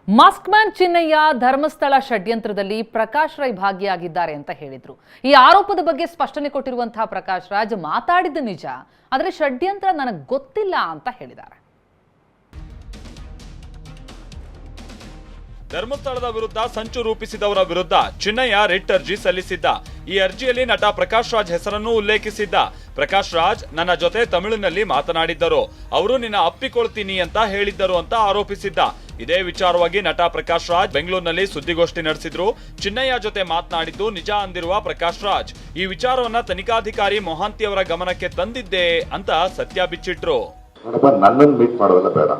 Mask man Chinnaiah Dharmasthala ಷಡ್ಯಂತ್ರದಲ್ಲಿ Prakash Rai ಭಾಗಿಯಾಗಿದ್ದಾರೆ ಅಂತ ಹೇಳಿದ್ರು. ಈ ಆರೋಪದ ಬಗ್ಗೆ ಸ್ಪಷ್ಟನೆ ಕೊಟ್ಟಿರುವಂತಹ ಪ್ರಕಾಶ್ ರಾಜ್ ಮಾತಾಡಿದ್ದು ನಿಜ, ಆದರೆ ಷಡ್ಯಂತ್ರ ನನಗೆ ಗೊತ್ತಿಲ್ಲ ಅಂತ ಹೇಳಿದ್ದಾರೆ. ಧರ್ಮಸ್ಥಳದ ವಿರುದ್ಧ ಸಂಚು ರೂಪಿಸಿದವರ ವಿರುದ್ಧ ಚಿನ್ನಯ್ಯ ರಿಟ್ ಅರ್ಜಿ ಸಲ್ಲಿಸಿದ್ದ. ಈ ಅರ್ಜಿಯಲ್ಲಿ ನಟ ಪ್ರಕಾಶ್ ರಾಜ್ ಹೆಸರನ್ನು ಉಲ್ಲೇಖಿಸಿದ್ದ. ಪ್ರಕಾಶ್ ರಾಜ್ ನನ್ನ ಜೊತೆ ತಮಿಳಿನಲ್ಲಿ ಮಾತನಾಡಿದ್ದರು, ಅವರು ನಿನ್ನ ಅಪ್ಪಿಕೊಳ್ತೀನಿ ಅಂತ ಹೇಳಿದ್ದರು ಅಂತ ಆರೋಪಿಸಿದ್ದ. ಇದೇ ವಿಚಾರವಾಗಿ ನಟ ಪ್ರಕಾಶ್ ರಾಜ್ ಬೆಂಗಳೂರಿನಲ್ಲಿ ಸುದ್ದಿಗೋಷ್ಠಿ ನಡೆಸಿದ್ರು. ಚಿನ್ನಯ್ಯ ಜೊತೆ ಮಾತನಾಡಿದ್ದು ನಿಜ ಅಂದಿರುವ ಪ್ರಕಾಶ್ ರಾಜ್ ಈ ವಿಚಾರವನ್ನ ತನಿಖಾಧಿಕಾರಿ ಮೊಹಾಂತಿ ಅವರ ಗಮನಕ್ಕೆ ತಂದಿದ್ದೆ ಅಂತ ಸತ್ಯ ಬಿಚ್ಚಿಟ್ರು. ನನ್ನನ್ನು ಮೀಟ್ ಮಾಡೋದಲ್ಲ ಬೇಡ,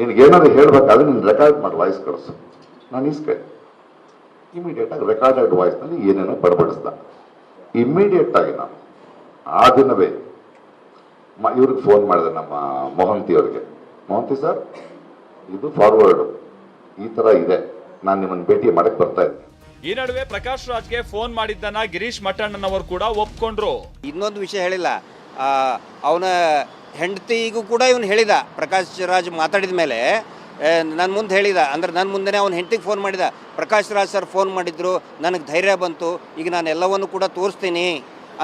ನಿನಗೇನಾದ್ರು ಹೇಳ್ಬೇಕಾದ್ರೆ ನೀನು ರೆಕಾರ್ಡ್ ಮಾಡಿ ವಾಯ್ಸ್ ಕಳಿಸು. ನಾನು ಇಸ್ಕೆ ಇಮಿಡಿಯೇಟ್ ಆಗಿ ರೆಕಾರ್ಡೆಡ್ ವಾಯ್ಸ್ನಲ್ಲಿ ಏನೇನೋ ಬಡಬಡಿಸ್ದ. ಇಮಿಡಿಯೇಟ್ ಆಗಿ ನಾನು ಆ ದಿನವೇ ಇವ್ರಿಗೆ ಫೋನ್ ಮಾಡಿದೆ, ನಮ್ಮ ಮೊಹಂತಿ ಅವರಿಗೆ. ಮೊಹಂತಿ ಸರ್, ಇದು ಫಾರ್ವರ್ಡ್ ಈ ತರ ಇದೆ, ನಾನು ನಿಮ್ಮನ್ನು ಭೇಟಿ ಮಾಡಕ್ ಬರ್ತಾ ಇದ್ದೀನಿ. ಈ ನಡುವೆ ಪ್ರಕಾಶ್ ರಾಜ್ಗೆ ಫೋನ್ ಮಾಡಿದ್ದನ್ನ ಗಿರೀಶ್ ಮಟ್ಟಣ್ಣನವರು ಕೂಡ ಒಪ್ಕೊಂಡ್ರು. ಇನ್ನೊಂದು ವಿಷಯ ಹೇಳಿಲ್ಲ, ಅವನ ಹೆಂಡತಿಗೂ ಕೂಡ ಇವನು ಹೇಳಿದ. ಪ್ರಕಾಶ್ ರಾಜ್ ಮಾತಾಡಿದ ಮೇಲೆ ನನ್ನ ಮುಂದೆ ಹೇಳಿದ, ಅಂದ್ರೆ ನನ್ನ ಮುಂದೆ ಅವನ ಹೆಂಡತಿಗೆ ಫೋನ್ ಮಾಡಿದ. ಪ್ರಕಾಶ್ ರಾಜ್ ಸರ್ ಫೋನ್ ಮಾಡಿದ್ರು, ನನಗೆ ಧೈರ್ಯ ಬಂತು, ಈಗ ನಾನು ಎಲ್ಲವನ್ನು ಕೂಡ ತೋರಿಸ್ತೀನಿ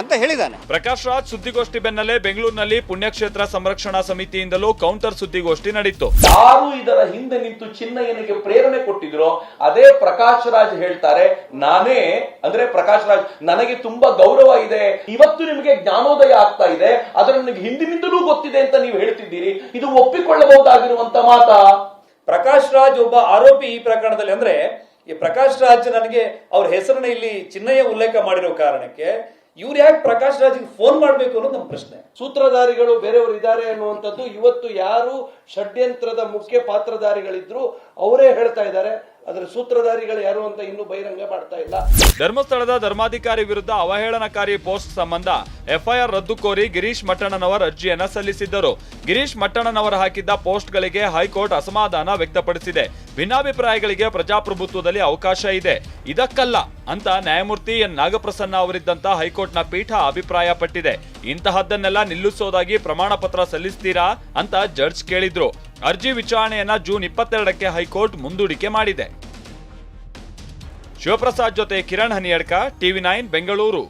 ಅಂತ ಹೇಳಿದಾನೆ. ಪ್ರಕಾಶ್ ರಾಜ್ ಸುದ್ದಿಗೋಷ್ಠಿ ಬೆನ್ನಲ್ಲೇ ಬೆಂಗಳೂರಿನಲ್ಲಿ ಪುಣ್ಯಕ್ಷೇತ್ರ ಸಂರಕ್ಷಣಾ ಸಮಿತಿಯಿಂದಲೂ ಕೌಂಟರ್ ಸುದ್ದಿಗೋಷ್ಠಿ ನಡೆಯಿತು. ಯಾರು ಇದರ ಹಿಂದೆ ನಿಂತು ಚಿನ್ನಯ್ಯನಿಗೆ ಪ್ರೇರಣೆ ಕೊಟ್ಟಿದ್ರು ಅದೇ ಪ್ರಕಾಶ್ ರಾಜ್ ಹೇಳ್ತಾರೆ, ನಾನೇ ಅಂದ್ರೆ ಪ್ರಕಾಶ್ ರಾಜ್ ನನಗೆ ತುಂಬಾ ಗೌರವ ಇದೆ, ಇವತ್ತು ನಿಮಗೆ ಜ್ಞಾನೋದಯ ಆಗ್ತಾ ಇದೆ, ಅದರ ನನಗೆ ಹಿಂದಿನಿಂದಲೂ ಗೊತ್ತಿದೆ ಅಂತ ನೀವು ಹೇಳ್ತಿದ್ದೀರಿ, ಇದು ಒಪ್ಪಿಕೊಳ್ಳಬಹುದಾಗಿರುವಂತ ಮಾತಾ? ಪ್ರಕಾಶ್ ರಾಜ್ ಒಬ್ಬ ಆರೋಪಿ ಈ ಪ್ರಕರಣದಲ್ಲಿ. ಅಂದ್ರೆ ಈ ಪ್ರಕಾಶ್ ರಾಜ್ ನನಗೆ ಅವ್ರ ಹೆಸರನ್ನ ಇಲ್ಲಿ ಚಿನ್ನಯ್ಯ ಉಲ್ಲೇಖ ಮಾಡಿರೋ ಕಾರಣಕ್ಕೆ ಇವ್ರು ಯಾಕೆ ಪ್ರಕಾಶ್ ರಾಜ್ಗೆ ಫೋನ್ ಮಾಡಬೇಕು ಅನ್ನೋದು ನಮ್ಮ ಪ್ರಶ್ನೆ. ಸೂತ್ರಧಾರಿಗಳು ಬೇರೆಯವರು ಇದ್ದಾರೆ ಅನ್ನುವಂಥದ್ದು ಇವತ್ತು ಯಾರು ಷಡ್ಯಂತ್ರದ ಮುಖ್ಯ ಪಾತ್ರಧಾರಿಗಳಿದ್ರು ಅವರೇ ಹೇಳ್ತಾ ಇದ್ದಾರೆ. ಅದರ ಸೂತ್ರಧಾರಿಗಳು ಯಾರು ಅಂತ ಇನ್ನೂ ಬಹಿರಂಗ ಮಾಡ್ತಾ ಇಲ್ಲ. ಧರ್ಮಸ್ಥಳದ ಧರ್ಮಾಧಿಕಾರಿ ವಿರುದ್ಧ ಅವಹೇಳನಕಾರಿ ಪೋಸ್ಟ್ ಸಂಬಂಧ ಎಫ್ಐಆರ್ ರದ್ದು ಕೋರಿ ಗಿರೀಶ್ ಮಟ್ಟಣ್ಣನವರ್ ಅರ್ಜಿಯನ್ನ ಸಲ್ಲಿಸಿದ್ದರು. ಗಿರೀಶ್ ಮಟ್ಟಣ್ಣನವರ್ ಹಾಕಿದ್ದ ಪೋಸ್ಟ್ಗಳಿಗೆ ಹೈಕೋರ್ಟ್ ಅಸಮಾಧಾನ ವ್ಯಕ್ತಪಡಿಸಿದೆ. ಭಿನ್ನಾಭಿಪ್ರಾಯಗಳಿಗೆ ಪ್ರಜಾಪ್ರಭುತ್ವದಲ್ಲಿ ಅವಕಾಶ ಇದೆ, ಇದಕ್ಕಲ್ಲ ಅಂತ ನ್ಯಾಯಮೂರ್ತಿ ಎನ್ ನಾಗಪ್ರಸನ್ನ ಅವರಿದ್ದಂತ ಹೈಕೋರ್ಟ್ನ ಪೀಠ ಅಭಿಪ್ರಾಯ ಪಟ್ಟಿದೆ. ಇಂತಹದ್ದನ್ನೆಲ್ಲ ನಿಲ್ಲಿಸೋದಾಗಿ ಪ್ರಮಾಣ ಪತ್ರ ಸಲ್ಲಿಸ್ತೀರಾ ಅಂತ ಜಡ್ಜ್ ಕೇಳಿದ್ರು. ಅರ್ಜಿ ವಿಚಾರಣೆಯನ್ನ ಜೂನ್ 22ಕ್ಕೆ ಹೈಕೋರ್ಟ್ ಮುಂದೂಡಿಕೆ ಮಾಡಿದೆ. ಶಿವಪ್ರಸಾದ್ ಜೊತೆ ಕಿರಣ್ ಹನಿಯಡ್ಕ, ಟಿವಿ9 ಬೆಂಗಳೂರು.